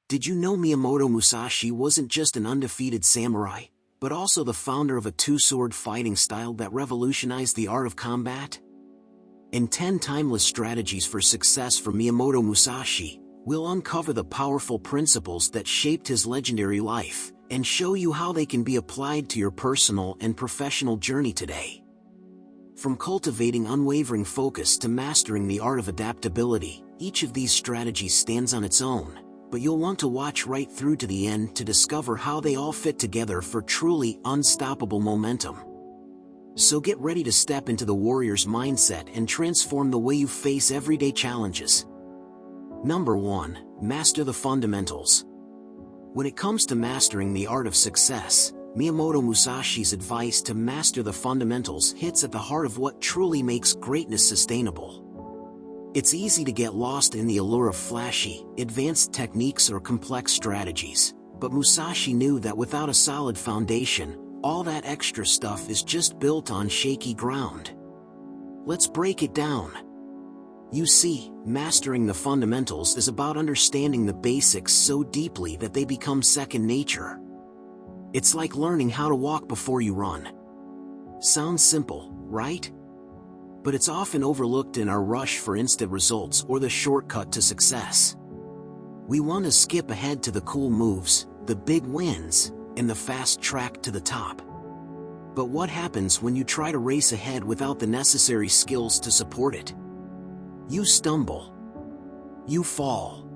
Did you know Miyamoto Musashi wasn't just an undefeated samurai, but also the founder of a two-sword fighting style that revolutionized the art of combat? In 10 Timeless Strategies for Success from Miyamoto Musashi, we'll uncover the powerful principles that shaped his legendary life, and show you how they can be applied to your personal and professional journey today. From cultivating unwavering focus to mastering the art of adaptability, each of these strategies stands on its own, but you'll want to watch right through to the end to discover how they all fit together for truly unstoppable momentum. So get ready to step into the warrior's mindset and transform the way you face everyday challenges. Number 1. Master the fundamentals. When it comes to mastering the art of success, Miyamoto Musashi's advice to master the fundamentals hits at the heart of what truly makes greatness sustainable. It's easy to get lost in the allure of flashy, advanced techniques or complex strategies, but Musashi knew that without a solid foundation, all that extra stuff is just built on shaky ground. Let's break it down. You see, mastering the fundamentals is about understanding the basics so deeply that they become second nature. It's like learning how to walk before you run. Sounds simple, right? But it's often overlooked in our rush for instant results or the shortcut to success. We want to skip ahead to the cool moves, the big wins, and the fast track to the top. But what happens when you try to race ahead without the necessary skills to support it? You stumble. You fall.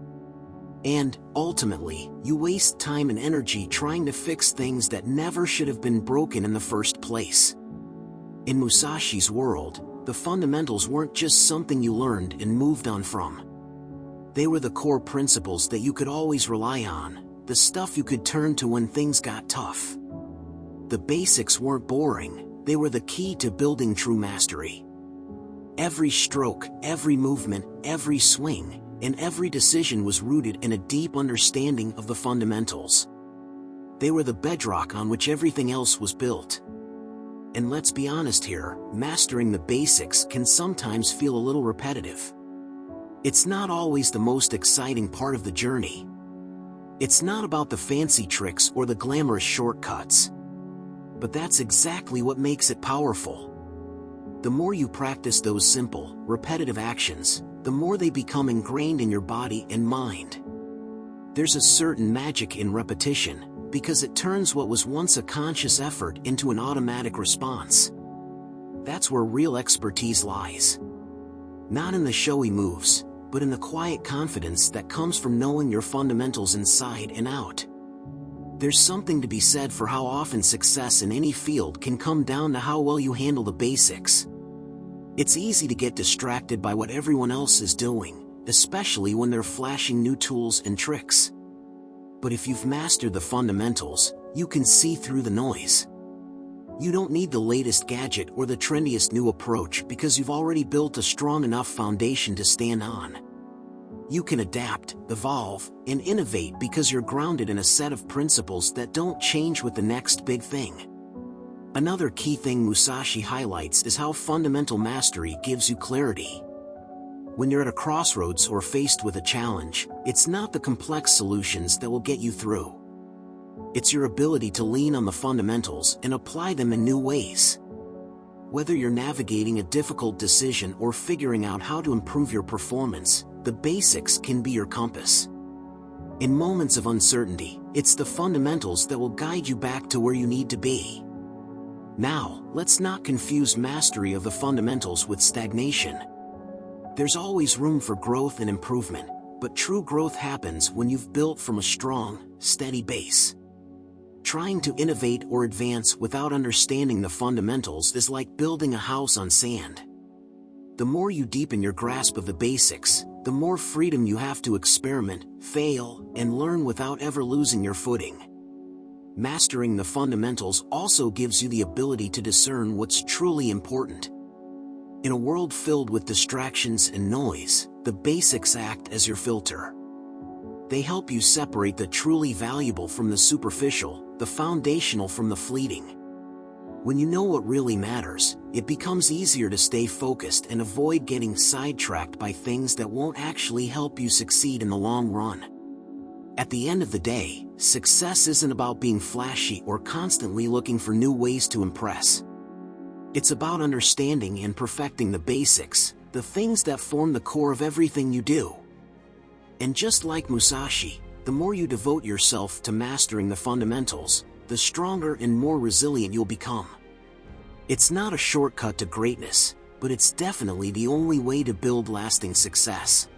And, ultimately, you waste time and energy trying to fix things that never should have been broken in the first place. In Musashi's world, the fundamentals weren't just something you learned and moved on from. They were the core principles that you could always rely on, the stuff you could turn to when things got tough. The basics weren't boring, they were the key to building true mastery. Every stroke, every movement, every swing, and every decision was rooted in a deep understanding of the fundamentals. They were the bedrock on which everything else was built. And let's be honest here, mastering the basics can sometimes feel a little repetitive. It's not always the most exciting part of the journey. It's not about the fancy tricks or the glamorous shortcuts. But that's exactly what makes it powerful. The more you practice those simple, repetitive actions, the more they become ingrained in your body and mind. There's a certain magic in repetition, because it turns what was once a conscious effort into an automatic response. That's where real expertise lies. Not in the showy moves, but in the quiet confidence that comes from knowing your fundamentals inside and out. There's something to be said for how often success in any field can come down to how well you handle the basics. It's easy to get distracted by what everyone else is doing, especially when they're flashing new tools and tricks. But if you've mastered the fundamentals, you can see through the noise. You don't need the latest gadget or the trendiest new approach because you've already built a strong enough foundation to stand on. You can adapt, evolve, and innovate because you're grounded in a set of principles that don't change with the next big thing. Another key thing Musashi highlights is how fundamental mastery gives you clarity. When you're at a crossroads or faced with a challenge, it's not the complex solutions that will get you through. It's your ability to lean on the fundamentals and apply them in new ways. Whether you're navigating a difficult decision or figuring out how to improve your performance, the basics can be your compass. In moments of uncertainty, it's the fundamentals that will guide you back to where you need to be. Now, let's not confuse mastery of the fundamentals with stagnation. There's always room for growth and improvement, but true growth happens when you've built from a strong, steady base. Trying to innovate or advance without understanding the fundamentals is like building a house on sand. The more you deepen your grasp of the basics, the more freedom you have to experiment, fail, and learn without ever losing your footing. Mastering the fundamentals also gives you the ability to discern what's truly important. In a world filled with distractions and noise, the basics act as your filter. They help you separate the truly valuable from the superficial, the foundational from the fleeting. When you know what really matters, it becomes easier to stay focused and avoid getting sidetracked by things that won't actually help you succeed in the long run. At the end of the day, success isn't about being flashy or constantly looking for new ways to impress. It's about understanding and perfecting the basics, the things that form the core of everything you do. And just like Musashi, the more you devote yourself to mastering the fundamentals, the stronger and more resilient you'll become. It's not a shortcut to greatness, but it's definitely the only way to build lasting success.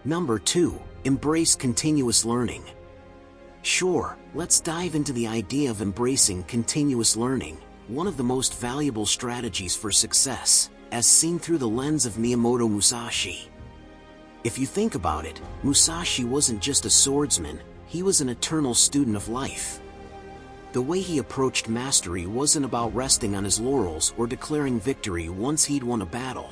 Number 2, embrace continuous learning. Sure, let's dive into the idea of embracing continuous learning, one of the most valuable strategies for success, as seen through the lens of Miyamoto Musashi. If you think about it, Musashi wasn't just a swordsman, he was an eternal student of life. The way he approached mastery wasn't about resting on his laurels or declaring victory once he'd won a battle.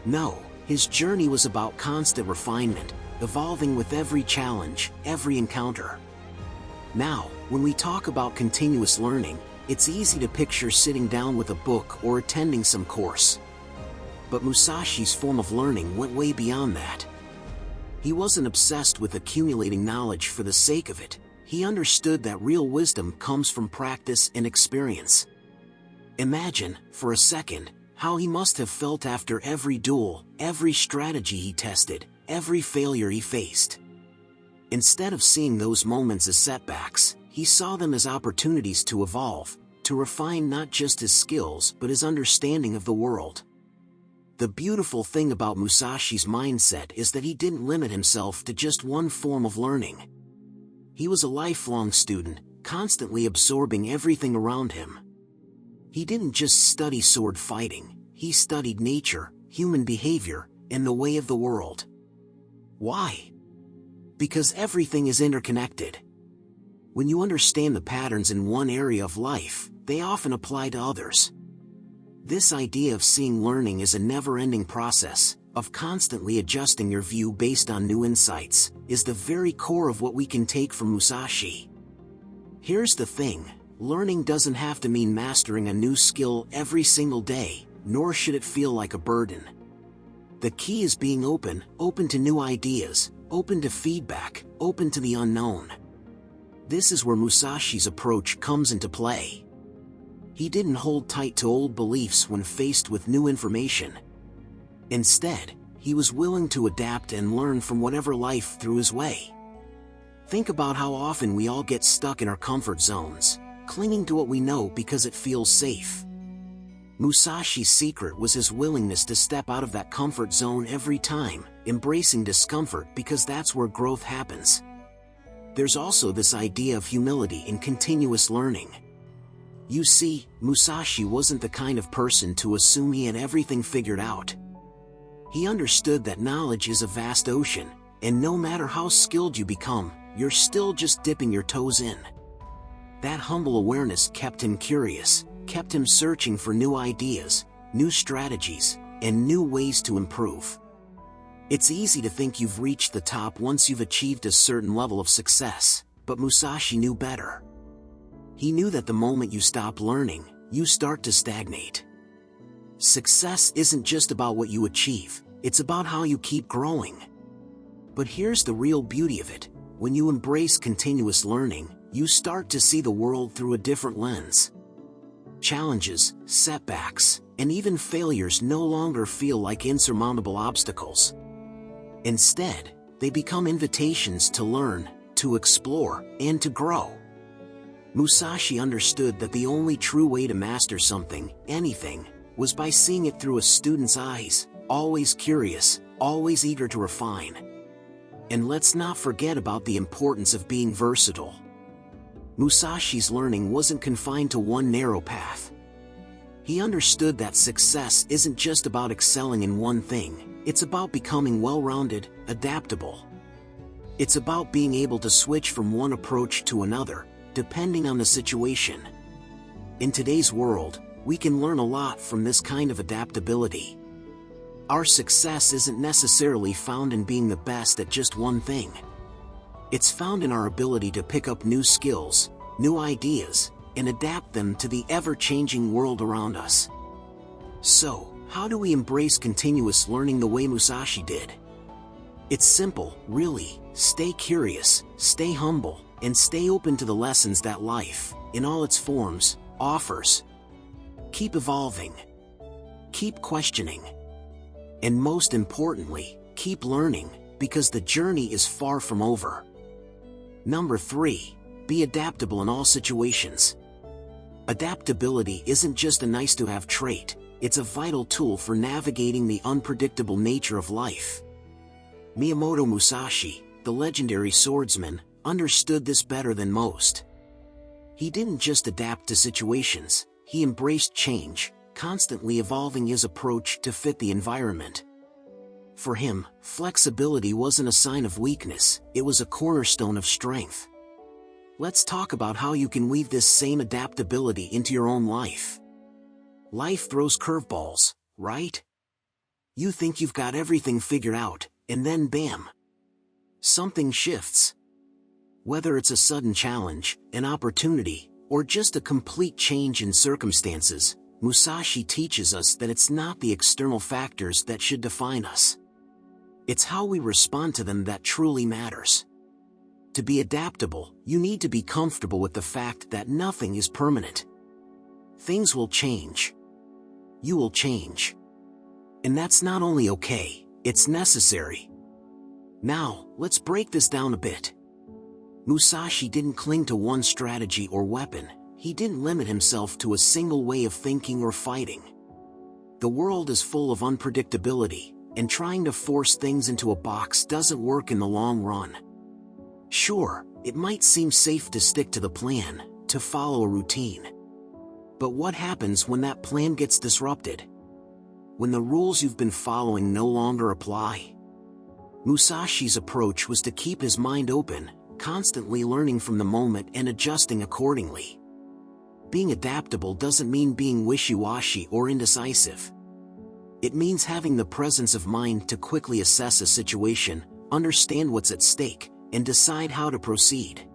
No, his journey was about constant refinement, evolving with every challenge, every encounter. Now, when we talk about continuous learning, it's easy to picture sitting down with a book or attending some course. But Musashi's form of learning went way beyond that. He wasn't obsessed with accumulating knowledge for the sake of it. He understood that real wisdom comes from practice and experience. Imagine, for a second, how he must have felt after every duel, every strategy he tested, every failure he faced. Instead of seeing those moments as setbacks, he saw them as opportunities to evolve, to refine not just his skills but his understanding of the world. The beautiful thing about Musashi's mindset is that he didn't limit himself to just one form of learning. He was a lifelong student, constantly absorbing everything around him. He didn't just study sword fighting, he studied nature, human behavior, and the way of the world. Why? Because everything is interconnected. When you understand the patterns in one area of life, they often apply to others. This idea of seeing learning as a never-ending process, of constantly adjusting your view based on new insights, is the very core of what we can take from Musashi. Here's the thing, learning doesn't have to mean mastering a new skill every single day, nor should it feel like a burden. The key is being open to new ideas, open to feedback, open to the unknown. This is where Musashi's approach comes into play. He didn't hold tight to old beliefs when faced with new information. Instead, he was willing to adapt and learn from whatever life threw his way. Think about how often we all get stuck in our comfort zones, clinging to what we know because it feels safe. Musashi's secret was his willingness to step out of that comfort zone every time, embracing discomfort because that's where growth happens. There's also this idea of humility in continuous learning. You see, Musashi wasn't the kind of person to assume he had everything figured out. He understood that knowledge is a vast ocean, and no matter how skilled you become, you're still just dipping your toes in. That humble awareness kept him curious, kept him searching for new ideas, new strategies, and new ways to improve. It's easy to think you've reached the top once you've achieved a certain level of success, but Musashi knew better. He knew that the moment you stop learning, you start to stagnate. Success isn't just about what you achieve, it's about how you keep growing. But here's the real beauty of it, when you embrace continuous learning, you start to see the world through a different lens. Challenges, setbacks, and even failures no longer feel like insurmountable obstacles. Instead, they become invitations to learn, to explore, and to grow. Musashi understood that the only true way to master something, anything, was by seeing it through a student's eyes, always curious, always eager to refine. And let's not forget about the importance of being versatile. Musashi's learning wasn't confined to one narrow path. He understood that success isn't just about excelling in one thing, it's about becoming well-rounded, adaptable. It's about being able to switch from one approach to another, depending on the situation. In today's world, we can learn a lot from this kind of adaptability. Our success isn't necessarily found in being the best at just one thing. It's found in our ability to pick up new skills, new ideas, and adapt them to the ever-changing world around us. So, how do we embrace continuous learning the way Musashi did? It's simple, really. Stay curious, stay humble, and stay open to the lessons that life, in all its forms, offers. Keep evolving. Keep questioning. And most importantly, keep learning, because the journey is far from over. Number 3. Be adaptable in all situations. Adaptability isn't just a nice-to-have trait, it's a vital tool for navigating the unpredictable nature of life. Miyamoto Musashi, the legendary swordsman, understood this better than most. He didn't just adapt to situations, he embraced change, constantly evolving his approach to fit the environment. For him, flexibility wasn't a sign of weakness, it was a cornerstone of strength. Let's talk about how you can weave this same adaptability into your own life. Life throws curveballs, right? You think you've got everything figured out, and then bam! Something shifts. Whether it's a sudden challenge, an opportunity, or just a complete change in circumstances, Musashi teaches us that it's not the external factors that should define us. It's how we respond to them that truly matters. To be adaptable, you need to be comfortable with the fact that nothing is permanent. Things will change. You will change. And that's not only okay, it's necessary. Now, let's break this down a bit. Musashi didn't cling to one strategy or weapon, he didn't limit himself to a single way of thinking or fighting. The world is full of unpredictability, and trying to force things into a box doesn't work in the long run. Sure, it might seem safe to stick to the plan, to follow a routine. But what happens when that plan gets disrupted? When the rules you've been following no longer apply? Musashi's approach was to keep his mind open, constantly learning from the moment and adjusting accordingly. Being adaptable doesn't mean being wishy-washy or indecisive. It means having the presence of mind to quickly assess a situation, understand what's at stake, and decide how to proceed.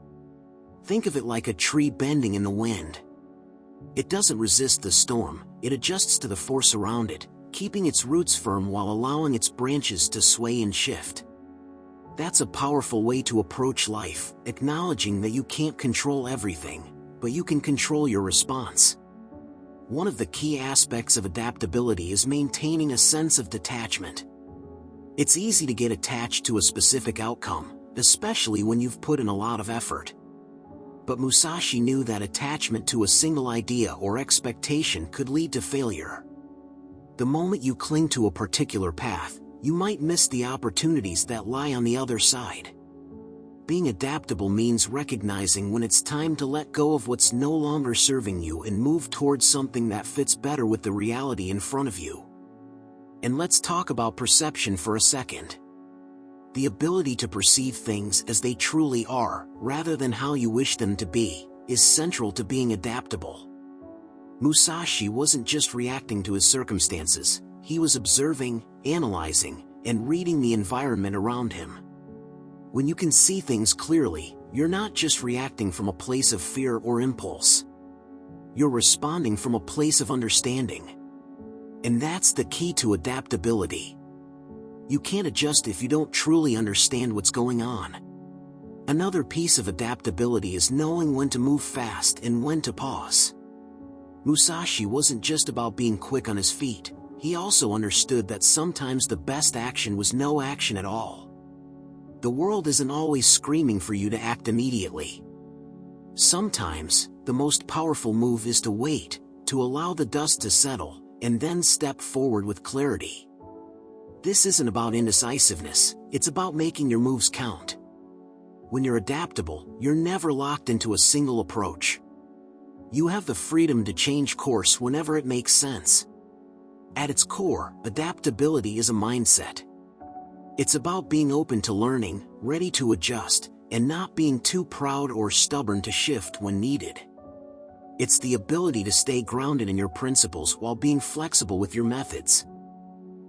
Think of it like a tree bending in the wind. It doesn't resist the storm, it adjusts to the force around it, keeping its roots firm while allowing its branches to sway and shift. That's a powerful way to approach life, acknowledging that you can't control everything, but you can control your response. One of the key aspects of adaptability is maintaining a sense of detachment. It's easy to get attached to a specific outcome, especially when you've put in a lot of effort. But Musashi knew that attachment to a single idea or expectation could lead to failure. The moment you cling to a particular path, you might miss the opportunities that lie on the other side. Being adaptable means recognizing when it's time to let go of what's no longer serving you and move towards something that fits better with the reality in front of you. And let's talk about perception for a second. The ability to perceive things as they truly are, rather than how you wish them to be, is central to being adaptable. Musashi wasn't just reacting to his circumstances, he was observing, analyzing, and reading the environment around him. When you can see things clearly, you're not just reacting from a place of fear or impulse. You're responding from a place of understanding. And that's the key to adaptability. You can't adjust if you don't truly understand what's going on. Another piece of adaptability is knowing when to move fast and when to pause. Musashi wasn't just about being quick on his feet, he also understood that sometimes the best action was no action at all. The world isn't always screaming for you to act immediately. Sometimes, the most powerful move is to wait, to allow the dust to settle, and then step forward with clarity. This isn't about indecisiveness, it's about making your moves count. When you're adaptable, you're never locked into a single approach. You have the freedom to change course whenever it makes sense. At its core, adaptability is a mindset. It's about being open to learning, ready to adjust, and not being too proud or stubborn to shift when needed. It's the ability to stay grounded in your principles while being flexible with your methods.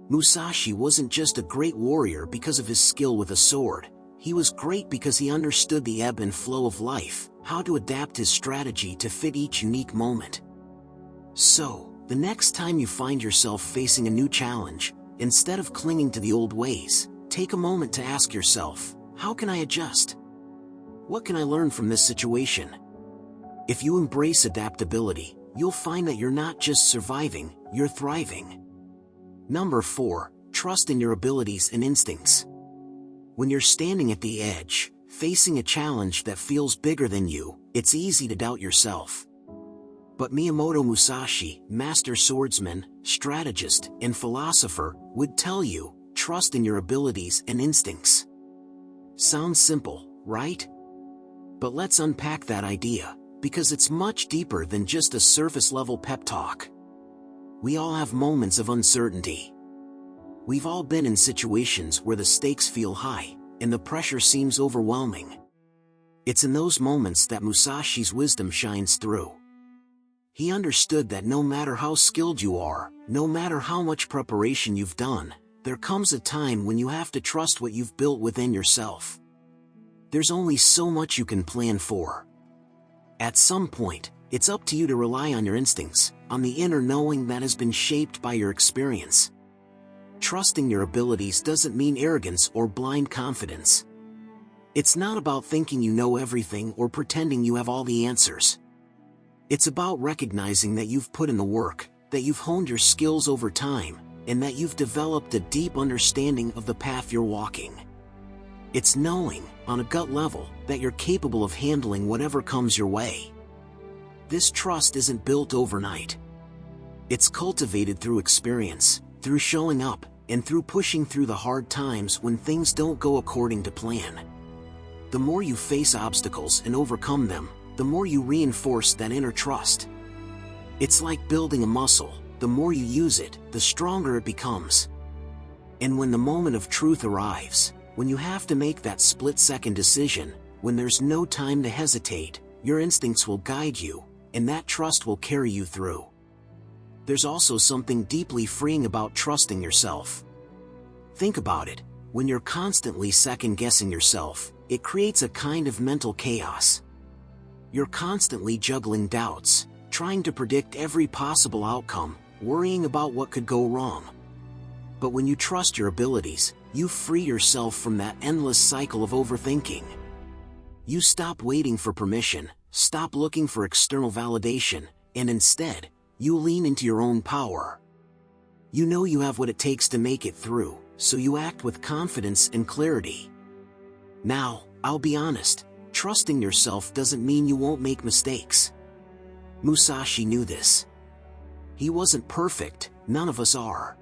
Musashi wasn't just a great warrior because of his skill with a sword, he was great because he understood the ebb and flow of life, how to adapt his strategy to fit each unique moment. So, the next time you find yourself facing a new challenge, instead of clinging to the old ways, take a moment to ask yourself, how can I adjust? What can I learn from this situation? If you embrace adaptability, you'll find that you're not just surviving, you're thriving. Number 4, trust in your abilities and instincts. When you're standing at the edge, facing a challenge that feels bigger than you, it's easy to doubt yourself. But Miyamoto Musashi, master swordsman, strategist, and philosopher, would tell you, trust in your abilities and instincts. Sounds simple, right? But let's unpack that idea, because it's much deeper than just a surface-level pep talk. We all have moments of uncertainty. We've all been in situations where the stakes feel high, and the pressure seems overwhelming. It's in those moments that Musashi's wisdom shines through. He understood that no matter how skilled you are, no matter how much preparation you've done, there comes a time when you have to trust what you've built within yourself. There's only so much you can plan for. At some point, it's up to you to rely on your instincts, on the inner knowing that has been shaped by your experience. Trusting your abilities doesn't mean arrogance or blind confidence. It's not about thinking you know everything or pretending you have all the answers. It's about recognizing that you've put in the work, that you've honed your skills over time, and that you've developed a deep understanding of the path you're walking. It's knowing, on a gut level, that you're capable of handling whatever comes your way. This trust isn't built overnight. It's cultivated through experience, through showing up, and through pushing through the hard times when things don't go according to plan. The more you face obstacles and overcome them, the more you reinforce that inner trust. It's like building a muscle. The more you use it, the stronger it becomes. And when the moment of truth arrives, when you have to make that split-second decision, when there's no time to hesitate, your instincts will guide you, and that trust will carry you through. There's also something deeply freeing about trusting yourself. Think about it. When you're constantly second-guessing yourself, it creates a kind of mental chaos. You're constantly juggling doubts, trying to predict every possible outcome, worrying about what could go wrong. But when you trust your abilities, you free yourself from that endless cycle of overthinking. You stop waiting for permission, stop looking for external validation, and instead, you lean into your own power. You know you have what it takes to make it through, so you act with confidence and clarity. Now, I'll be honest, trusting yourself doesn't mean you won't make mistakes. Musashi knew this. He wasn't perfect, none of us are.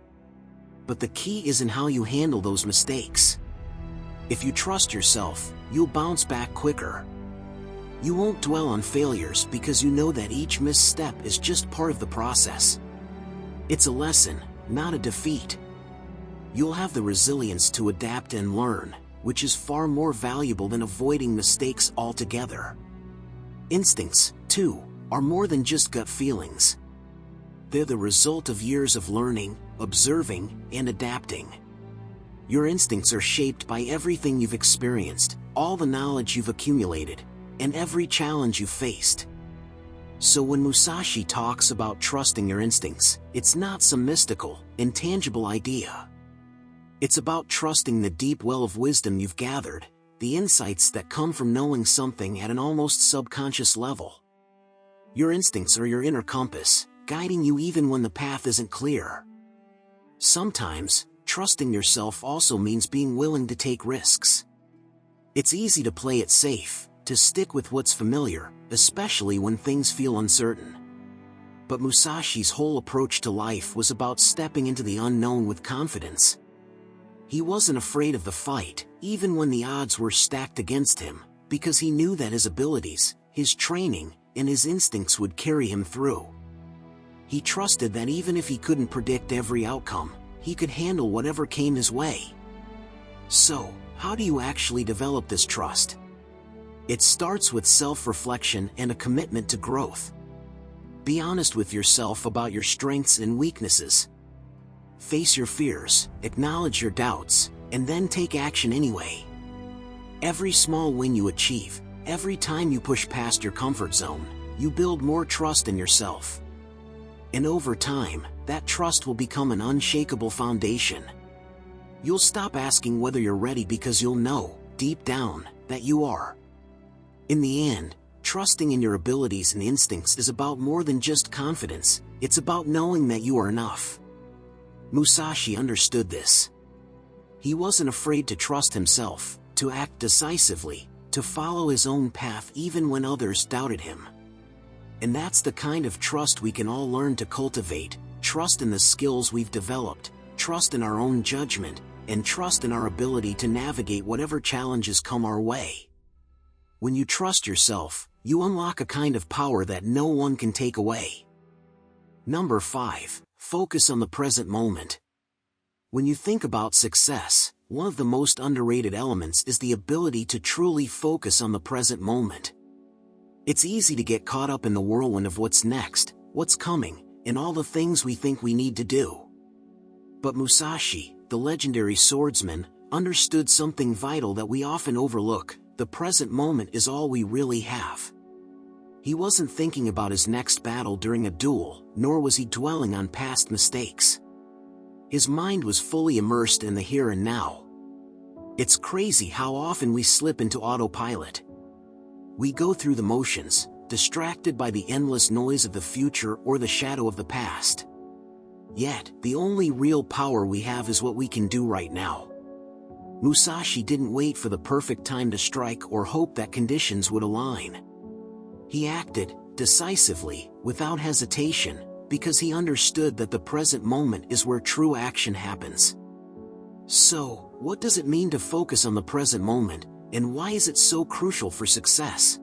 But the key isn't how you handle those mistakes. If you trust yourself, you'll bounce back quicker. You won't dwell on failures because you know that each misstep is just part of the process. It's a lesson, not a defeat. You'll have the resilience to adapt and learn, which is far more valuable than avoiding mistakes altogether. Instincts, too, are more than just gut feelings. They're the result of years of learning, observing, and adapting. Your instincts are shaped by everything you've experienced, all the knowledge you've accumulated, and every challenge you've faced. So when Musashi talks about trusting your instincts, it's not some mystical, intangible idea. It's about trusting the deep well of wisdom you've gathered, the insights that come from knowing something at an almost subconscious level. Your instincts are your inner compass, guiding you even when the path isn't clear. Sometimes, trusting yourself also means being willing to take risks. It's easy to play it safe, to stick with what's familiar, especially when things feel uncertain. But Musashi's whole approach to life was about stepping into the unknown with confidence. He wasn't afraid of the fight, even when the odds were stacked against him, because he knew that his abilities, his training, and his instincts would carry him through. He trusted that even if he couldn't predict every outcome, he could handle whatever came his way. So, how do you actually develop this trust? It starts with self-reflection and a commitment to growth. Be honest with yourself about your strengths and weaknesses. Face your fears, acknowledge your doubts, and then take action anyway. Every small win you achieve, every time you push past your comfort zone, you build more trust in yourself. And over time, that trust will become an unshakable foundation. You'll stop asking whether you're ready because you'll know, deep down, that you are. In the end, trusting in your abilities and instincts is about more than just confidence, it's about knowing that you are enough. Musashi understood this. He wasn't afraid to trust himself, to act decisively, to follow his own path even when others doubted him. And that's the kind of trust we can all learn to cultivate, trust in the skills we've developed, trust in our own judgment, and trust in our ability to navigate whatever challenges come our way. When you trust yourself, you unlock a kind of power that no one can take away. Number 5. Focus on the present moment. When you think about success, one of the most underrated elements is the ability to truly focus on the present moment. It's easy to get caught up in the whirlwind of what's next, what's coming, and all the things we think we need to do. But Musashi, the legendary swordsman, understood something vital that we often overlook: the present moment is all we really have. He wasn't thinking about his next battle during a duel, nor was he dwelling on past mistakes. His mind was fully immersed in the here and now. It's crazy how often we slip into autopilot. We go through the motions, distracted by the endless noise of the future or the shadow of the past. Yet, the only real power we have is what we can do right now. Musashi didn't wait for the perfect time to strike or hope that conditions would align. He acted, decisively, without hesitation, because he understood that the present moment is where true action happens. So, what does it mean to focus on the present moment, and why is it so crucial for success?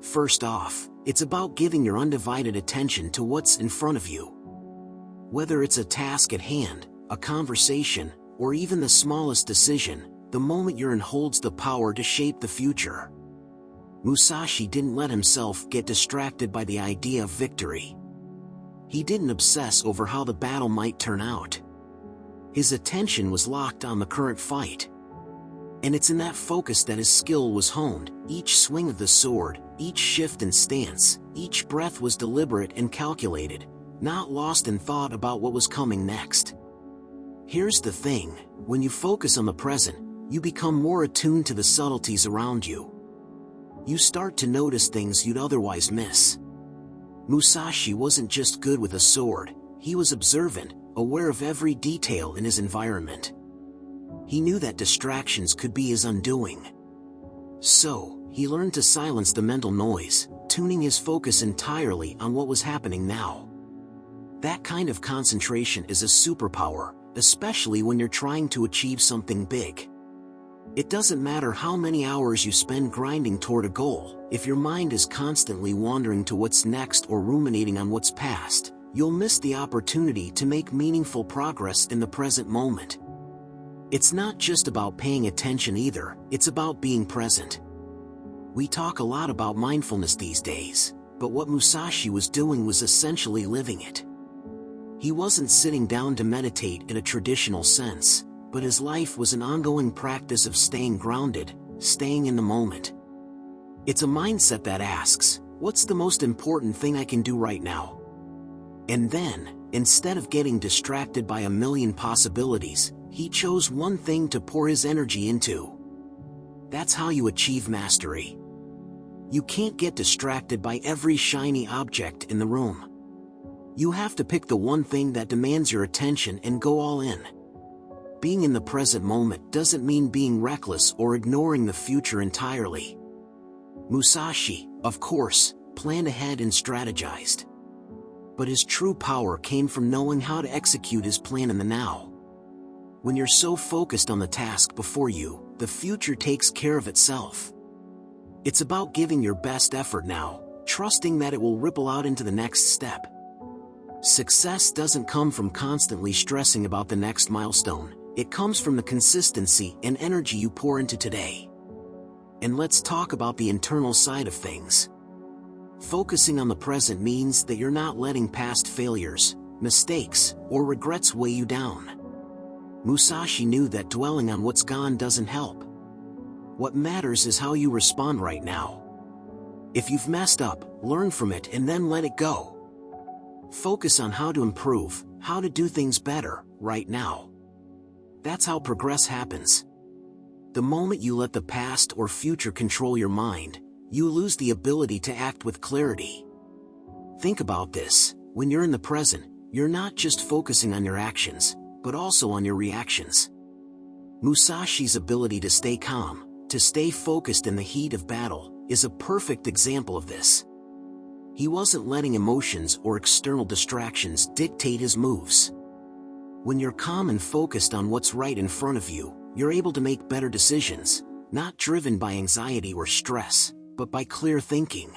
First off, it's about giving your undivided attention to what's in front of you. Whether it's a task at hand, a conversation, or even the smallest decision, the moment you're in holds the power to shape the future. Musashi didn't let himself get distracted by the idea of victory. He didn't obsess over how the battle might turn out. His attention was locked on the current fight. And it's in that focus that his skill was honed. Each swing of the sword, each shift in stance, each breath was deliberate and calculated, not lost in thought about what was coming next. Here's the thing: when you focus on the present, you become more attuned to the subtleties around you. You start to notice things you'd otherwise miss. Musashi wasn't just good with a sword, he was observant, aware of every detail in his environment. He knew that distractions could be his undoing. So, he learned to silence the mental noise, tuning his focus entirely on what was happening now. That kind of concentration is a superpower, especially when you're trying to achieve something big. It doesn't matter how many hours you spend grinding toward a goal, if your mind is constantly wandering to what's next or ruminating on what's past, you'll miss the opportunity to make meaningful progress in the present moment. It's not just about paying attention either, it's about being present. We talk a lot about mindfulness these days, but what Musashi was doing was essentially living it. He wasn't sitting down to meditate in a traditional sense, but his life was an ongoing practice of staying grounded, staying in the moment. It's a mindset that asks, what's the most important thing I can do right now? And then, instead of getting distracted by a million possibilities, he chose one thing to pour his energy into. That's how you achieve mastery. You can't get distracted by every shiny object in the room. You have to pick the one thing that demands your attention and go all in. Being in the present moment doesn't mean being reckless or ignoring the future entirely. Musashi, of course, planned ahead and strategized. But his true power came from knowing how to execute his plan in the now. When you're so focused on the task before you, the future takes care of itself. It's about giving your best effort now, trusting that it will ripple out into the next step. Success doesn't come from constantly stressing about the next milestone, it comes from the consistency and energy you pour into today. And let's talk about the internal side of things. Focusing on the present means that you're not letting past failures, mistakes, or regrets weigh you down. Musashi knew that dwelling on what's gone doesn't help. What matters is how you respond right now. If you've messed up, learn from it and then let it go. Focus on how to improve, how to do things better, right now. That's how progress happens. The moment you let the past or future control your mind, you lose the ability to act with clarity. Think about this: when you're in the present, you're not just focusing on your actions, but also on your reactions. Musashi's ability to stay calm, to stay focused in the heat of battle, is a perfect example of this. He wasn't letting emotions or external distractions dictate his moves. When you're calm and focused on what's right in front of you, you're able to make better decisions, not driven by anxiety or stress, but by clear thinking.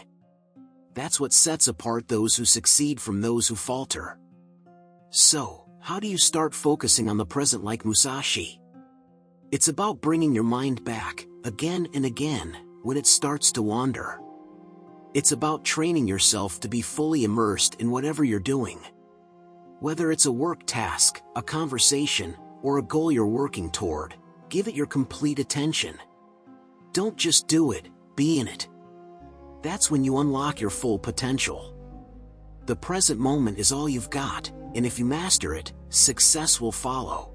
That's what sets apart those who succeed from those who falter. So, how do you start focusing on the present like Musashi? It's about bringing your mind back, again and again, when it starts to wander. It's about training yourself to be fully immersed in whatever you're doing. Whether it's a work task, a conversation, or a goal you're working toward, give it your complete attention. Don't just do it, be in it. That's when you unlock your full potential. The present moment is all you've got, and if you master it, success will follow.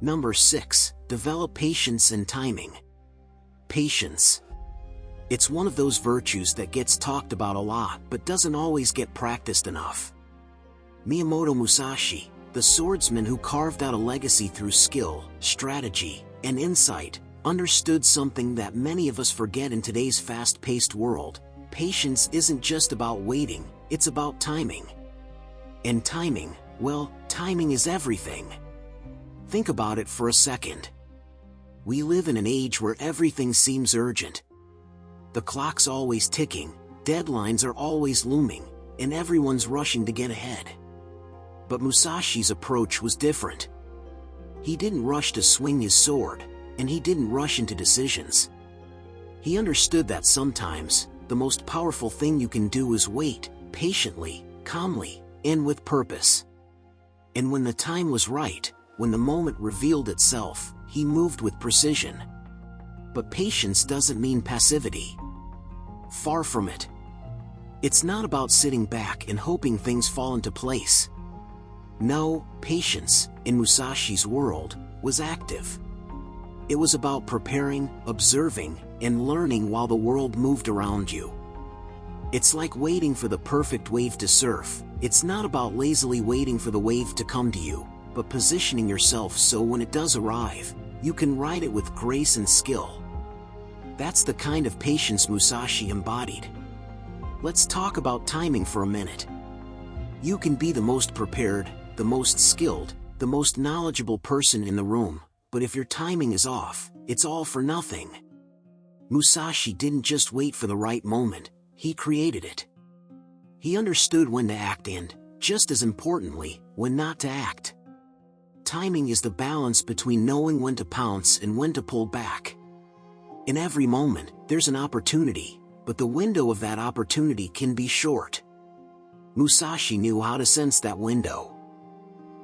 Number 6, develop patience and timing. Patience. It's one of those virtues that gets talked about a lot but doesn't always get practiced enough. Miyamoto Musashi, the swordsman who carved out a legacy through skill, strategy, and insight, understood something that many of us forget in today's fast-paced world. Patience isn't just about waiting, it's about timing. And timing, well, timing is everything. Think about it for a second. We live in an age where everything seems urgent. The clock's always ticking, deadlines are always looming, and everyone's rushing to get ahead. But Musashi's approach was different. He didn't rush to swing his sword, and he didn't rush into decisions. He understood that sometimes, the most powerful thing you can do is wait, patiently, calmly, and with purpose. And when the time was right, when the moment revealed itself, he moved with precision. But patience doesn't mean passivity. Far from it. It's not about sitting back and hoping things fall into place. No, patience, in Musashi's world, was active. It was about preparing, observing, and learning while the world moved around you. It's like waiting for the perfect wave to surf. It's not about lazily waiting for the wave to come to you, but positioning yourself so when it does arrive, you can ride it with grace and skill. That's the kind of patience Musashi embodied. Let's talk about timing for a minute. You can be the most prepared, the most skilled, the most knowledgeable person in the room, but if your timing is off, it's all for nothing. Musashi didn't just wait for the right moment, he created it. He understood when to act and, just as importantly, when not to act. Timing is the balance between knowing when to pounce and when to pull back. In every moment, there's an opportunity, but the window of that opportunity can be short. Musashi knew how to sense that window.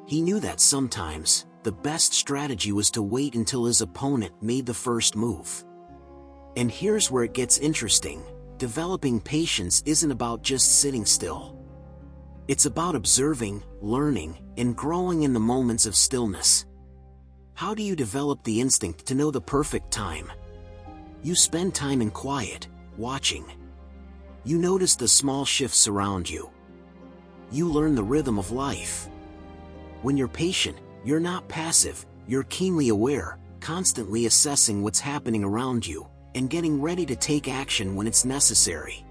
He knew that sometimes, the best strategy was to wait until his opponent made the first move. And here's where it gets interesting. Developing patience isn't about just sitting still. It's about observing, learning, and growing in the moments of stillness. How do you develop the instinct to know the perfect time? You spend time in quiet, watching. You notice the small shifts around you. You learn the rhythm of life. When you're patient, you're not passive, you're keenly aware, constantly assessing what's happening around you, and getting ready to take action when it's necessary.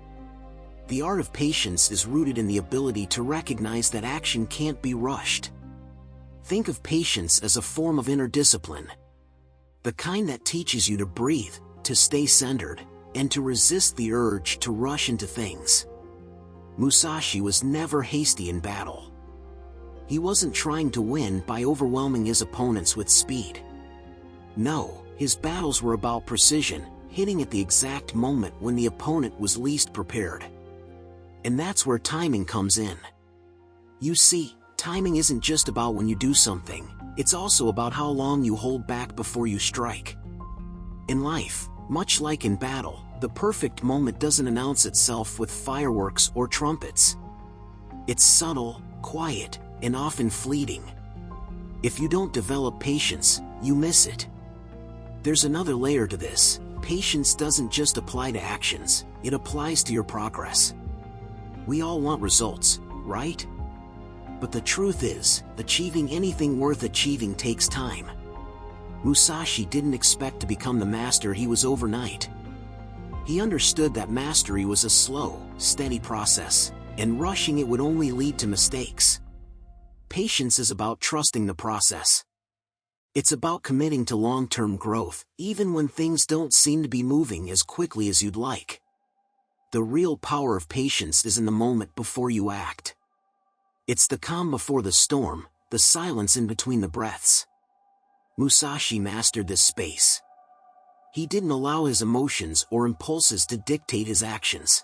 The art of patience is rooted in the ability to recognize that action can't be rushed. Think of patience as a form of inner discipline. The kind that teaches you to breathe, to stay centered, and to resist the urge to rush into things. Musashi was never hasty in battle. He wasn't trying to win by overwhelming his opponents with speed. No, his battles were about precision, hitting at the exact moment when the opponent was least prepared. And that's where timing comes in. You see, timing isn't just about when you do something, it's also about how long you hold back before you strike. In life, much like in battle, the perfect moment doesn't announce itself with fireworks or trumpets. It's subtle, quiet, and often fleeting. If you don't develop patience, you miss it. There's another layer to this. Patience doesn't just apply to actions, it applies to your progress. We all want results, right? But the truth is, achieving anything worth achieving takes time. Musashi didn't expect to become the master he was overnight. He understood that mastery was a slow, steady process, and rushing it would only lead to mistakes. Patience is about trusting the process. It's about committing to long-term growth, even when things don't seem to be moving as quickly as you'd like. The real power of patience is in the moment before you act. It's the calm before the storm, the silence in between the breaths. Musashi mastered this space. He didn't allow his emotions or impulses to dictate his actions.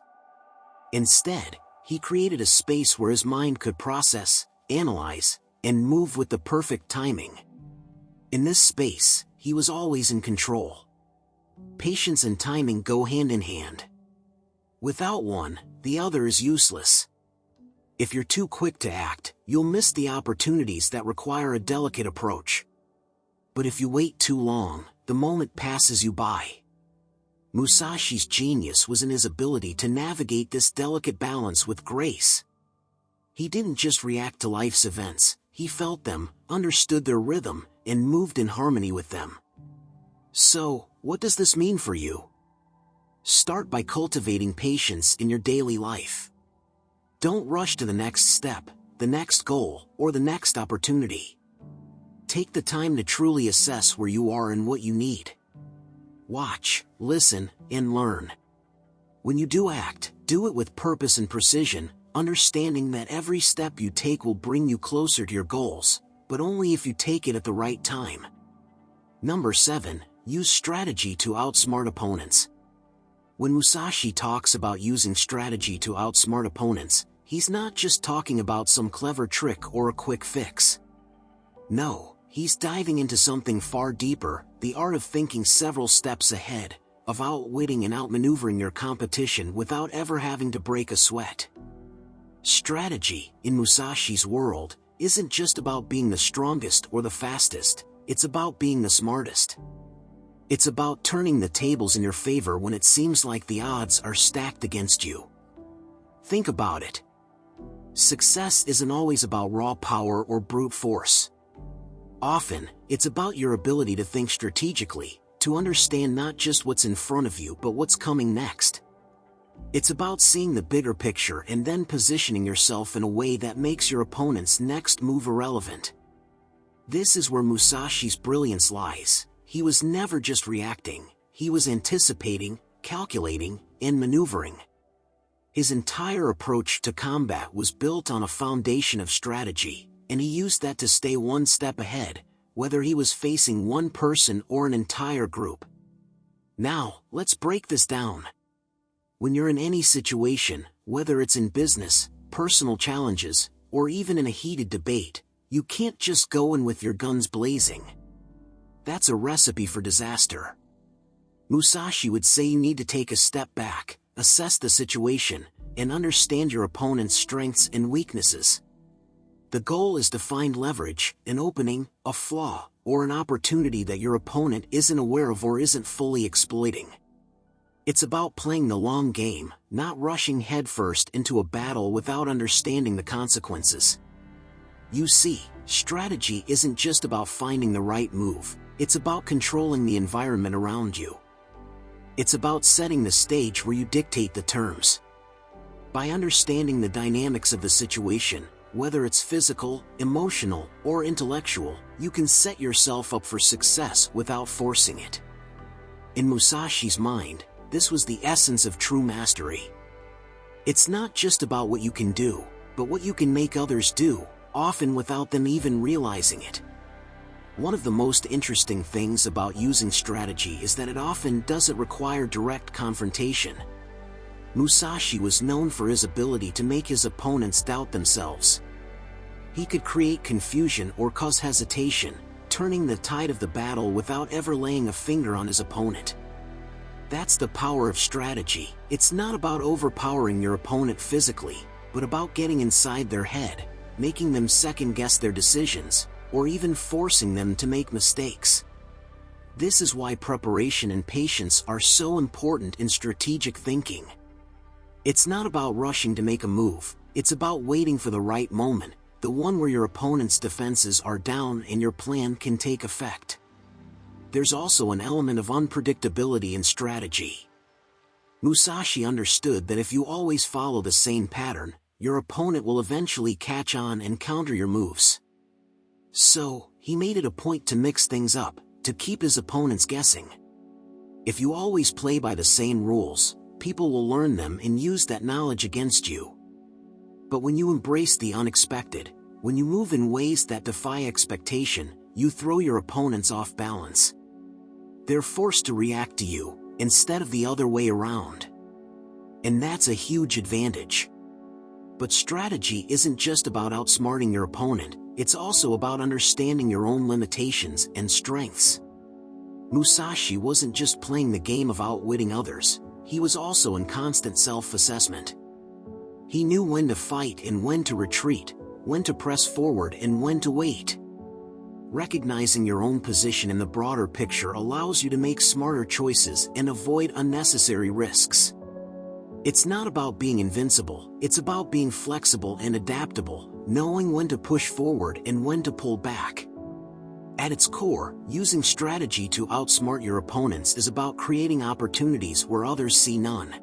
Instead, he created a space where his mind could process, analyze, and move with the perfect timing. In this space, he was always in control. Patience and timing go hand in hand. Without one, the other is useless. If you're too quick to act, you'll miss the opportunities that require a delicate approach. But if you wait too long, the moment passes you by. Musashi's genius was in his ability to navigate this delicate balance with grace. He didn't just react to life's events, he felt them, understood their rhythm, and moved in harmony with them. So, what does this mean for you? Start by cultivating patience in your daily life. Don't rush to the next step, the next goal, or the next opportunity. Take the time to truly assess where you are and what you need. Watch, listen, and learn. When you do act, do it with purpose and precision, understanding that every step you take will bring you closer to your goals, but only if you take it at the right time. Number 7. Use strategy to outsmart opponents. When Musashi talks about using strategy to outsmart opponents, he's not just talking about some clever trick or a quick fix. No, he's diving into something far deeper, the art of thinking several steps ahead, of outwitting and outmaneuvering your competition without ever having to break a sweat. Strategy, in Musashi's world, isn't just about being the strongest or the fastest, it's about being the smartest. It's about turning the tables in your favor when it seems like the odds are stacked against you. Think about it. Success isn't always about raw power or brute force. Often, it's about your ability to think strategically, to understand not just what's in front of you but what's coming next. It's about seeing the bigger picture and then positioning yourself in a way that makes your opponent's next move irrelevant. This is where Musashi's brilliance lies. He was never just reacting, he was anticipating, calculating, and maneuvering. His entire approach to combat was built on a foundation of strategy, and he used that to stay one step ahead, whether he was facing one person or an entire group. Now, let's break this down. When you're in any situation, whether it's in business, personal challenges, or even in a heated debate, you can't just go in with your guns blazing. That's a recipe for disaster. Musashi would say you need to take a step back, assess the situation, and understand your opponent's strengths and weaknesses. The goal is to find leverage, an opening, a flaw, or an opportunity that your opponent isn't aware of or isn't fully exploiting. It's about playing the long game, not rushing headfirst into a battle without understanding the consequences. You see, strategy isn't just about finding the right move, it's about controlling the environment around you. It's about setting the stage where you dictate the terms. By understanding the dynamics of the situation, whether it's physical, emotional, or intellectual, you can set yourself up for success without forcing it. In Musashi's mind, this was the essence of true mastery. It's not just about what you can do, but what you can make others do, often without them even realizing it. One of the most interesting things about using strategy is that it often doesn't require direct confrontation. Musashi was known for his ability to make his opponents doubt themselves. He could create confusion or cause hesitation, turning the tide of the battle without ever laying a finger on his opponent. That's the power of strategy. It's not about overpowering your opponent physically, but about getting inside their head, making them second-guess their decisions, or even forcing them to make mistakes. This is why preparation and patience are so important in strategic thinking. It's not about rushing to make a move, it's about waiting for the right moment, the one where your opponent's defenses are down and your plan can take effect. There's also an element of unpredictability in strategy. Musashi understood that if you always follow the same pattern, your opponent will eventually catch on and counter your moves. So, he made it a point to mix things up, to keep his opponents guessing. If you always play by the same rules, people will learn them and use that knowledge against you. But when you embrace the unexpected, when you move in ways that defy expectation, you throw your opponents off balance. They're forced to react to you, instead of the other way around. And that's a huge advantage. But strategy isn't just about outsmarting your opponent, it's also about understanding your own limitations and strengths. Musashi wasn't just playing the game of outwitting others, he was also in constant self-assessment. He knew when to fight and when to retreat, when to press forward and when to wait. Recognizing your own position in the broader picture allows you to make smarter choices and avoid unnecessary risks. It's not about being invincible, it's about being flexible and adaptable, knowing when to push forward and when to pull back. At its core, using strategy to outsmart your opponents is about creating opportunities where others see none.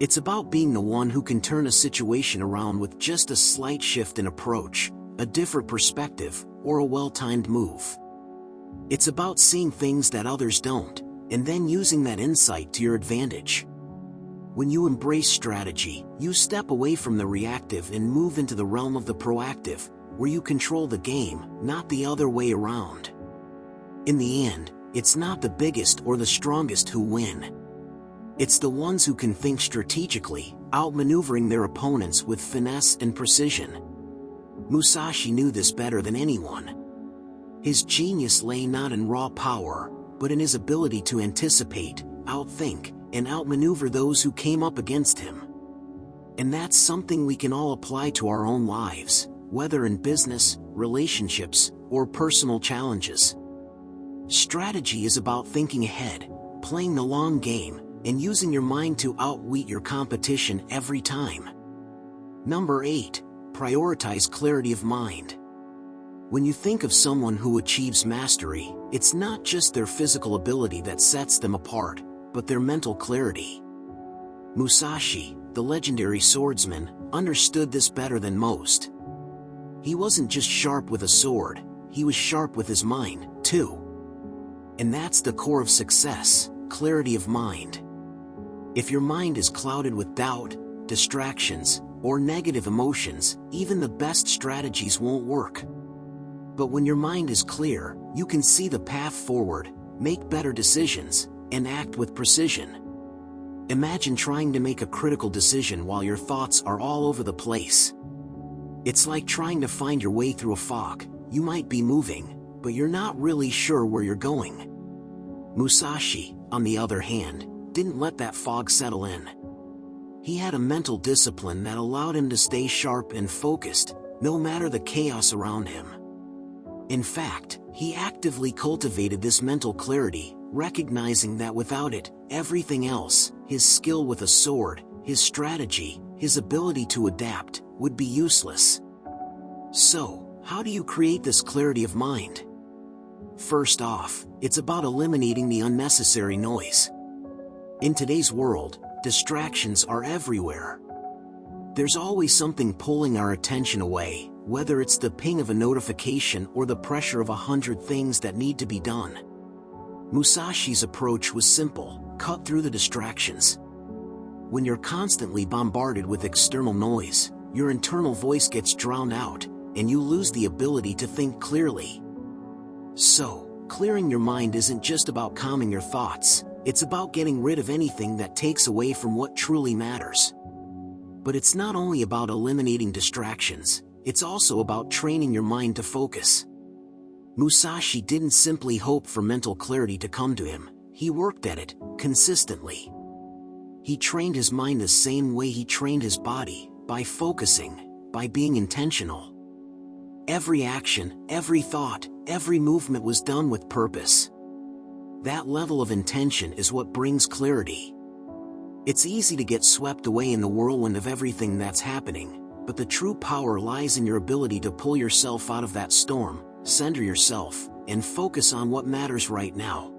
It's about being the one who can turn a situation around with just a slight shift in approach, a different perspective, or a well-timed move. It's about seeing things that others don't, and then using that insight to your advantage. When you embrace strategy, you step away from the reactive and move into the realm of the proactive, where you control the game, not the other way around. In the end, it's not the biggest or the strongest who win. It's the ones who can think strategically, outmaneuvering their opponents with finesse and precision. Musashi knew this better than anyone. His genius lay not in raw power, but in his ability to anticipate, outthink, and outmaneuver those who came up against him. And that's something we can all apply to our own lives, whether in business, relationships, or personal challenges. Strategy is about thinking ahead, playing the long game, and using your mind to outwit your competition every time. Number 8. Prioritize clarity of mind. When you think of someone who achieves mastery, it's not just their physical ability that sets them apart, but their mental clarity. Musashi, the legendary swordsman, understood this better than most. He wasn't just sharp with a sword, he was sharp with his mind, too. And that's the core of success, clarity of mind. If your mind is clouded with doubt, distractions, or negative emotions, even the best strategies won't work. But when your mind is clear, you can see the path forward, make better decisions, and act with precision. Imagine trying to make a critical decision while your thoughts are all over the place. It's like trying to find your way through a fog. You might be moving, but you're not really sure where you're going. Musashi, on the other hand, didn't let that fog settle in. He had a mental discipline that allowed him to stay sharp and focused, no matter the chaos around him. In fact, he actively cultivated this mental clarity, recognizing that without it, everything else, his skill with a sword, his strategy, his ability to adapt, would be useless. So, how do you create this clarity of mind? First off, it's about eliminating the unnecessary noise. In today's world, distractions are everywhere. There's always something pulling our attention away, whether it's the ping of a notification or the pressure of 100 things that need to be done. Musashi's approach was simple: cut through the distractions. When you're constantly bombarded with external noise, your internal voice gets drowned out, and you lose the ability to think clearly. So, clearing your mind isn't just about calming your thoughts, it's about getting rid of anything that takes away from what truly matters. But it's not only about eliminating distractions, it's also about training your mind to focus. Musashi didn't simply hope for mental clarity to come to him, he worked at it, consistently. He trained his mind the same way he trained his body, by focusing, by being intentional. Every action, every thought, every movement was done with purpose. That level of intention is what brings clarity. It's easy to get swept away in the whirlwind of everything that's happening, but the true power lies in your ability to pull yourself out of that storm, center yourself, and focus on what matters right now.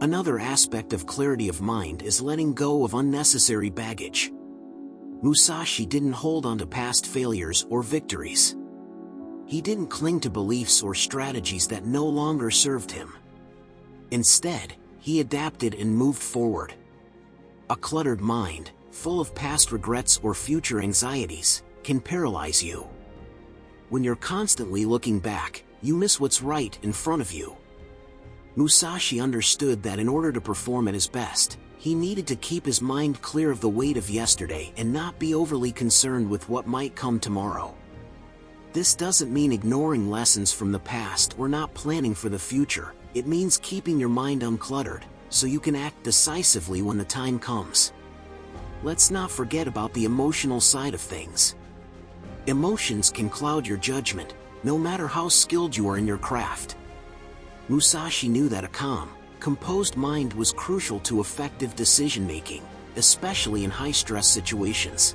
Another aspect of clarity of mind is letting go of unnecessary baggage. Musashi didn't hold on to past failures or victories. He didn't cling to beliefs or strategies that no longer served him. Instead, he adapted and moved forward. A cluttered mind, full of past regrets or future anxieties, can paralyze you. When you're constantly looking back, you miss what's right in front of you. Musashi understood that in order to perform at his best, he needed to keep his mind clear of the weight of yesterday and not be overly concerned with what might come tomorrow. This doesn't mean ignoring lessons from the past or not planning for the future. It means keeping your mind uncluttered, so you can act decisively when the time comes. Let's not forget about the emotional side of things. Emotions can cloud your judgment, no matter how skilled you are in your craft. Musashi knew that a calm, composed mind was crucial to effective decision-making, especially in high-stress situations.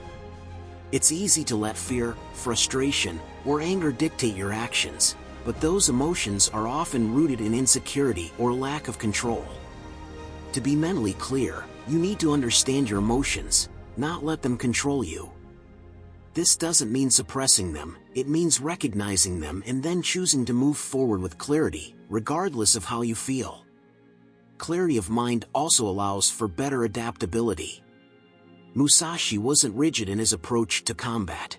It's easy to let fear, frustration, or anger dictate your actions, but those emotions are often rooted in insecurity or lack of control. To be mentally clear, you need to understand your emotions, not let them control you. This doesn't mean suppressing them, it means recognizing them and then choosing to move forward with clarity, regardless of how you feel. Clarity of mind also allows for better adaptability. Musashi wasn't rigid in his approach to combat.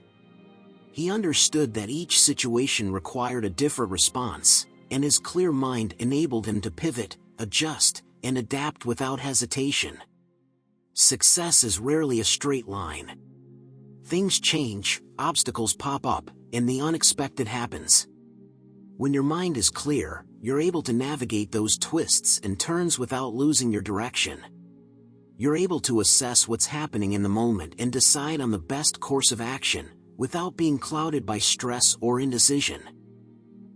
He understood that each situation required a different response, and his clear mind enabled him to pivot, adjust, and adapt without hesitation. Success is rarely a straight line. Things change, obstacles pop up, and the unexpected happens. When your mind is clear, you're able to navigate those twists and turns without losing your direction. You're able to assess what's happening in the moment and decide on the best course of action, without being clouded by stress or indecision.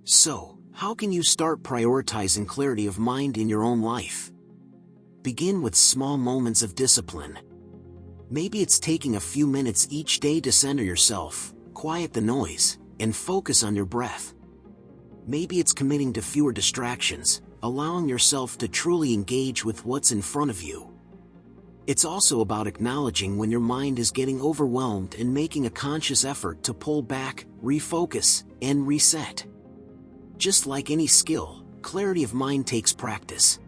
So, how can you start prioritizing clarity of mind in your own life? Begin with small moments of discipline. Maybe it's taking a few minutes each day to center yourself, quiet the noise, and focus on your breath. Maybe it's committing to fewer distractions, allowing yourself to truly engage with what's in front of you. It's also about acknowledging when your mind is getting overwhelmed and making a conscious effort to pull back, refocus, and reset. Just like any skill, clarity of mind takes practice.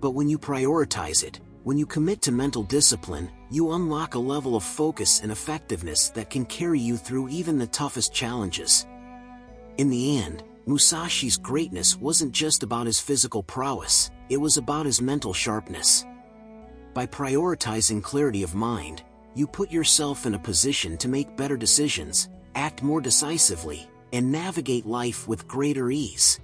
But when you prioritize it, when you commit to mental discipline, you unlock a level of focus and effectiveness that can carry you through even the toughest challenges. In the end, Musashi's greatness wasn't just about his physical prowess, it was about his mental sharpness. By prioritizing clarity of mind, you put yourself in a position to make better decisions, act more decisively, and navigate life with greater ease.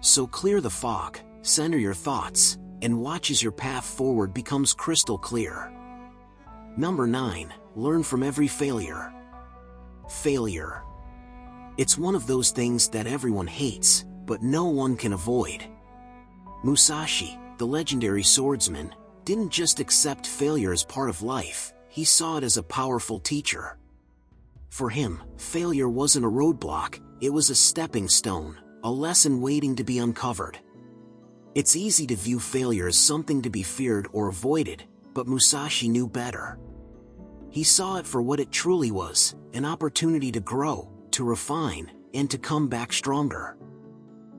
So clear the fog, center your thoughts, and watch as your path forward becomes crystal clear. Number 9, learn from every failure. Failure. It's one of those things that everyone hates, but no one can avoid. Musashi, the legendary swordsman, didn't just accept failure as part of life, he saw it as a powerful teacher. For him, failure wasn't a roadblock, it was a stepping stone, a lesson waiting to be uncovered. It's easy to view failure as something to be feared or avoided, but Musashi knew better. He saw it for what it truly was, an opportunity to grow, to refine, and to come back stronger.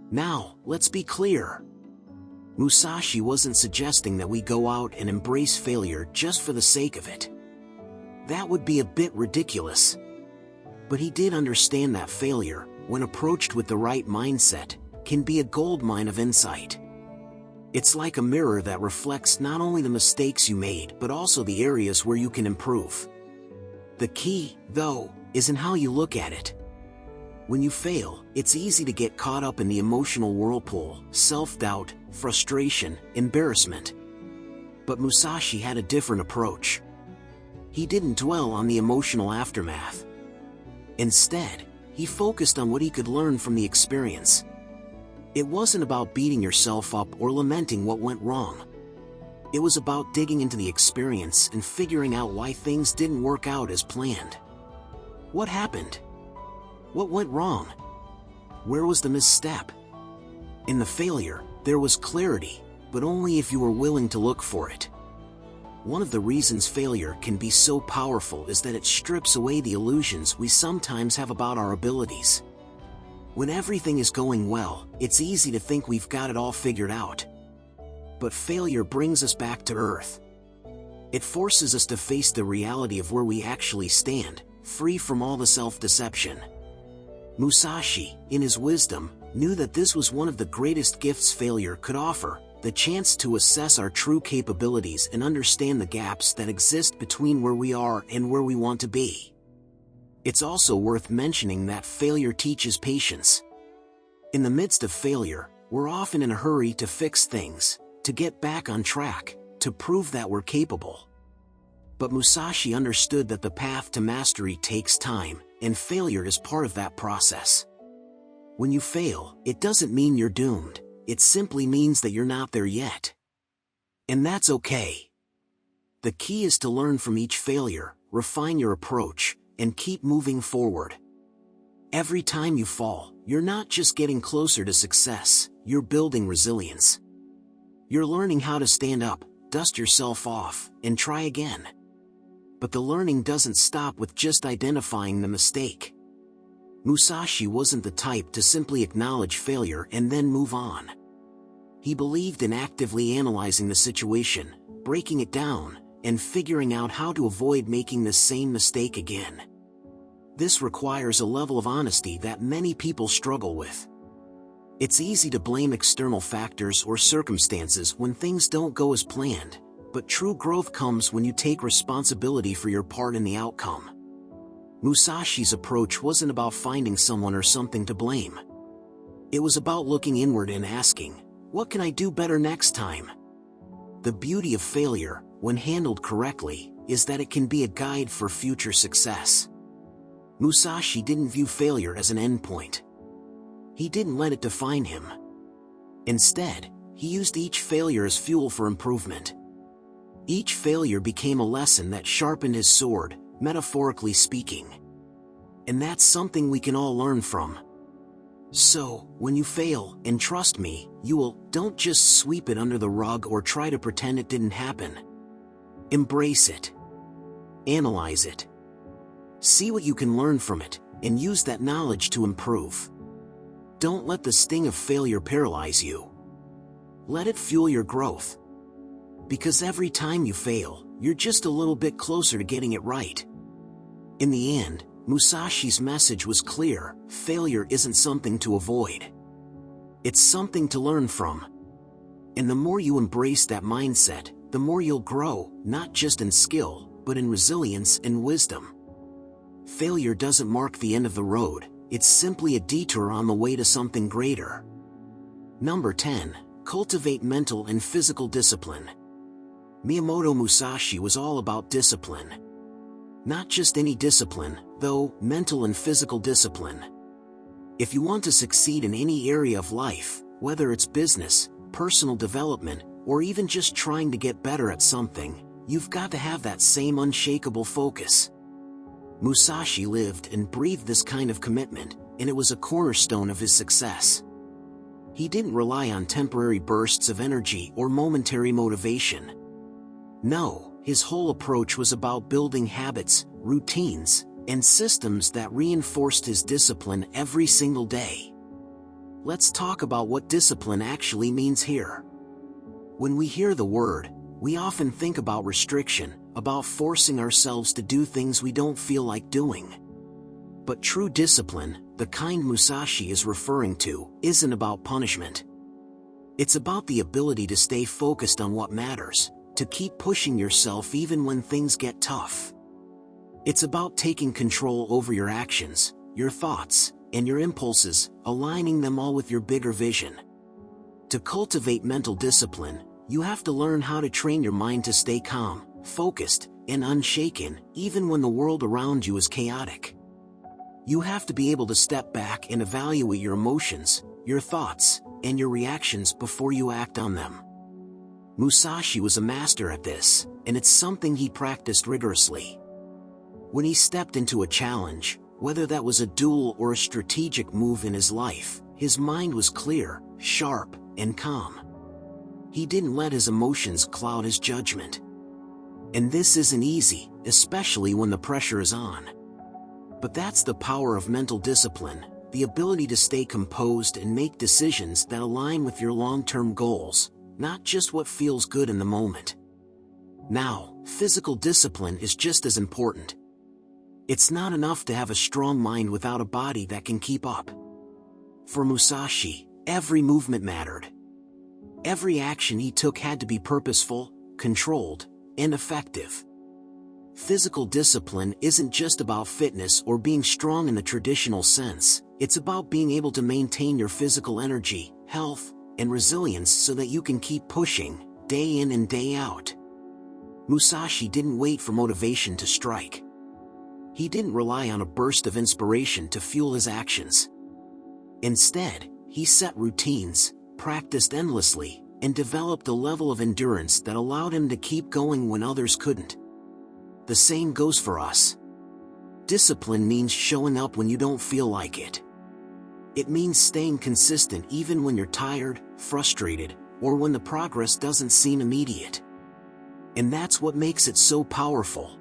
Now, let's be clear. Musashi wasn't suggesting that we go out and embrace failure just for the sake of it. That would be a bit ridiculous. But he did understand that failure, when approached with the right mindset, can be a goldmine of insight. It's like a mirror that reflects not only the mistakes you made but also the areas where you can improve. The key, though, is in how you look at it. When you fail, it's easy to get caught up in the emotional whirlpool, self-doubt, frustration, embarrassment. But Musashi had a different approach. He didn't dwell on the emotional aftermath. Instead, He focused on what he could learn from the experience. It wasn't about beating yourself up or lamenting what went wrong. It was about digging into the experience and figuring out why things didn't work out as planned. What happened? What went wrong? Where was the misstep? In the failure, there was clarity, but only if you were willing to look for it. One of the reasons failure can be so powerful is that it strips away the illusions we sometimes have about our abilities. When everything is going well, it's easy to think we've got it all figured out. But failure brings us back to earth. It forces us to face the reality of where we actually stand, free from all the self-deception. Musashi, in his wisdom, knew that this was one of the greatest gifts failure could offer, the chance to assess our true capabilities and understand the gaps that exist between where we are and where we want to be. It's also worth mentioning that failure teaches patience. In the midst of failure, we're often in a hurry to fix things, to get back on track, to prove that we're capable. But Musashi understood that the path to mastery takes time, and failure is part of that process. When you fail, it doesn't mean you're doomed, it simply means that you're not there yet. And that's okay. The key is to learn from each failure, refine your approach, and keep moving forward. Every time you fall, you're not just getting closer to success, you're building resilience. You're learning how to stand up, dust yourself off, and try again. But the learning doesn't stop with just identifying the mistake. Musashi wasn't the type to simply acknowledge failure and then move on. He believed in actively analyzing the situation, breaking it down, and figuring out how to avoid making the same mistake again. This requires a level of honesty that many people struggle with. It's easy to blame external factors or circumstances when things don't go as planned, but true growth comes when you take responsibility for your part in the outcome. Musashi's approach wasn't about finding someone or something to blame. It was about looking inward and asking, what can I do better next time? The beauty of failure, when handled correctly, is that it can be a guide for future success. Musashi didn't view failure as an endpoint. He didn't let it define him. Instead, he used each failure as fuel for improvement. Each failure became a lesson that sharpened his sword, metaphorically speaking. And that's something we can all learn from. So, when you fail, and trust me, don't just sweep it under the rug or try to pretend it didn't happen. Embrace it. Analyze it. See what you can learn from it, and use that knowledge to improve. Don't let the sting of failure paralyze you. Let it fuel your growth. Because every time you fail, you're just a little bit closer to getting it right. In the end, Musashi's message was clear: failure isn't something to avoid. It's something to learn from. And the more you embrace that mindset, the more you'll grow, not just in skill, but in resilience and wisdom. Failure doesn't mark the end of the road, it's simply a detour on the way to something greater. Number 10. Cultivate mental and physical discipline. Miyamoto Musashi was all about discipline. Not just any discipline, though, mental and physical discipline. If you want to succeed in any area of life, whether it's business, personal development, or even just trying to get better at something, you've got to have that same unshakable focus. Musashi lived and breathed this kind of commitment, and it was a cornerstone of his success. He didn't rely on temporary bursts of energy or momentary motivation. No, his whole approach was about building habits, routines, and systems that reinforced his discipline every single day. Let's talk about what discipline actually means here. When we hear the word, we often think about restriction, about forcing ourselves to do things we don't feel like doing. But true discipline, the kind Musashi is referring to, isn't about punishment. It's about the ability to stay focused on what matters, to keep pushing yourself even when things get tough. It's about taking control over your actions, your thoughts, and your impulses, aligning them all with your bigger vision. To cultivate mental discipline, you have to learn how to train your mind to stay calm, focused, and unshaken, even when the world around you is chaotic. You have to be able to step back and evaluate your emotions, your thoughts, and your reactions before you act on them. Musashi was a master at this, and it's something he practiced rigorously. When he stepped into a challenge, whether that was a duel or a strategic move in his life, his mind was clear, sharp, and calm. He didn't let his emotions cloud his judgment. And this isn't easy, especially when the pressure is on. But that's the power of mental discipline, the ability to stay composed and make decisions that align with your long-term goals, not just what feels good in the moment. Now, physical discipline is just as important. It's not enough to have a strong mind without a body that can keep up. For Musashi, every movement mattered. Every action he took had to be purposeful, controlled, and effective. Physical discipline isn't just about fitness or being strong in the traditional sense, it's about being able to maintain your physical energy, health, and resilience so that you can keep pushing, day in and day out. Musashi didn't wait for motivation to strike. He didn't rely on a burst of inspiration to fuel his actions. Instead, he set routines, practiced endlessly, and developed a level of endurance that allowed him to keep going when others couldn't. The same goes for us. Discipline means showing up when you don't feel like it. It means staying consistent even when you're tired, frustrated, or when the progress doesn't seem immediate. And that's what makes it so powerful.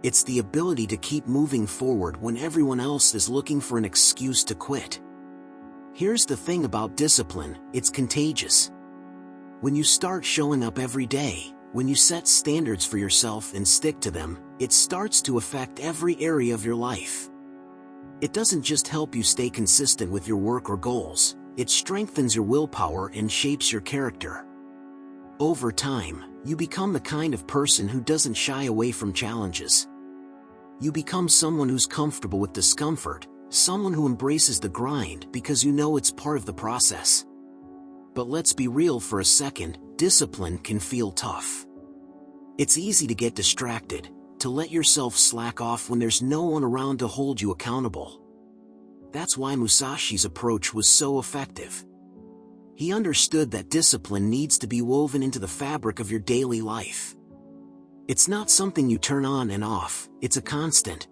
It's the ability to keep moving forward when everyone else is looking for an excuse to quit. Here's the thing about discipline, it's contagious. When you start showing up every day, when you set standards for yourself and stick to them, it starts to affect every area of your life. It doesn't just help you stay consistent with your work or goals, it strengthens your willpower and shapes your character. Over time, you become the kind of person who doesn't shy away from challenges. You become someone who's comfortable with discomfort, someone who embraces the grind because you know it's part of the process. But let's be real for a second, discipline can feel tough. It's easy to get distracted, to let yourself slack off when there's no one around to hold you accountable. That's why Musashi's approach was so effective. He understood that discipline needs to be woven into the fabric of your daily life. It's not something you turn on and off, it's a constant.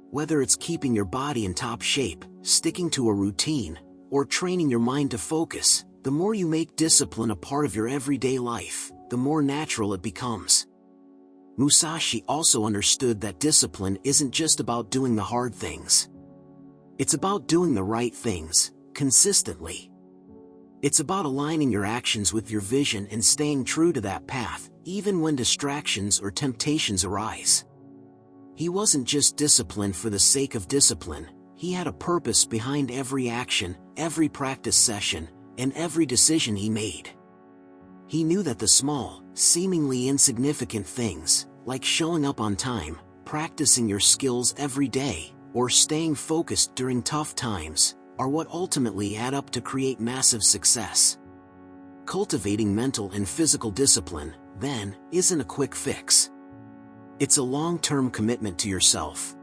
Whether it's keeping your body in top shape, sticking to a routine, or training your mind to focus, the more you make discipline a part of your everyday life, the more natural it becomes. Musashi also understood that discipline isn't just about doing the hard things. It's about doing the right things, consistently. It's about aligning your actions with your vision and staying true to that path, even when distractions or temptations arise. He wasn't just disciplined for the sake of discipline, he had a purpose behind every action, every practice session, and every decision he made. He knew that the small, seemingly insignificant things, like showing up on time, practicing your skills every day, or staying focused during tough times, are what ultimately add up to create massive success. Cultivating mental and physical discipline, then, isn't a quick fix. It's a long-term commitment to yourself.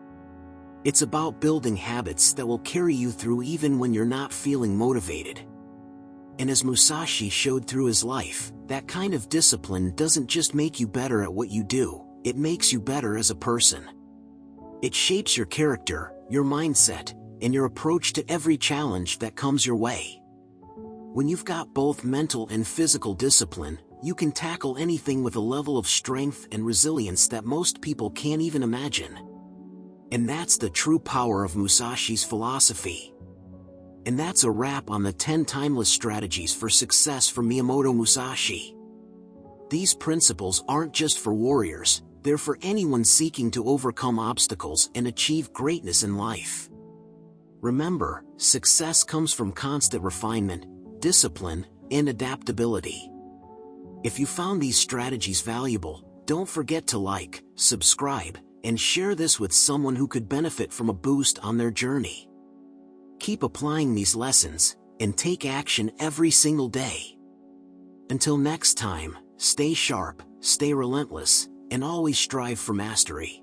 It's about building habits that will carry you through even when you're not feeling motivated. And as Musashi showed through his life, that kind of discipline doesn't just make you better at what you do, it makes you better as a person. It shapes your character, your mindset, and your approach to every challenge that comes your way. When you've got both mental and physical discipline, you can tackle anything with a level of strength and resilience that most people can't even imagine. And that's the true power of Musashi's philosophy. And that's a wrap on the 10 timeless strategies for success from Miyamoto Musashi. These principles aren't just for warriors, they're for anyone seeking to overcome obstacles and achieve greatness in life. Remember, success comes from constant refinement, discipline, and adaptability. If you found these strategies valuable, don't forget to like, subscribe, and share this with someone who could benefit from a boost on their journey. Keep applying these lessons, and take action every single day. Until next time, stay sharp, stay relentless, and always strive for mastery.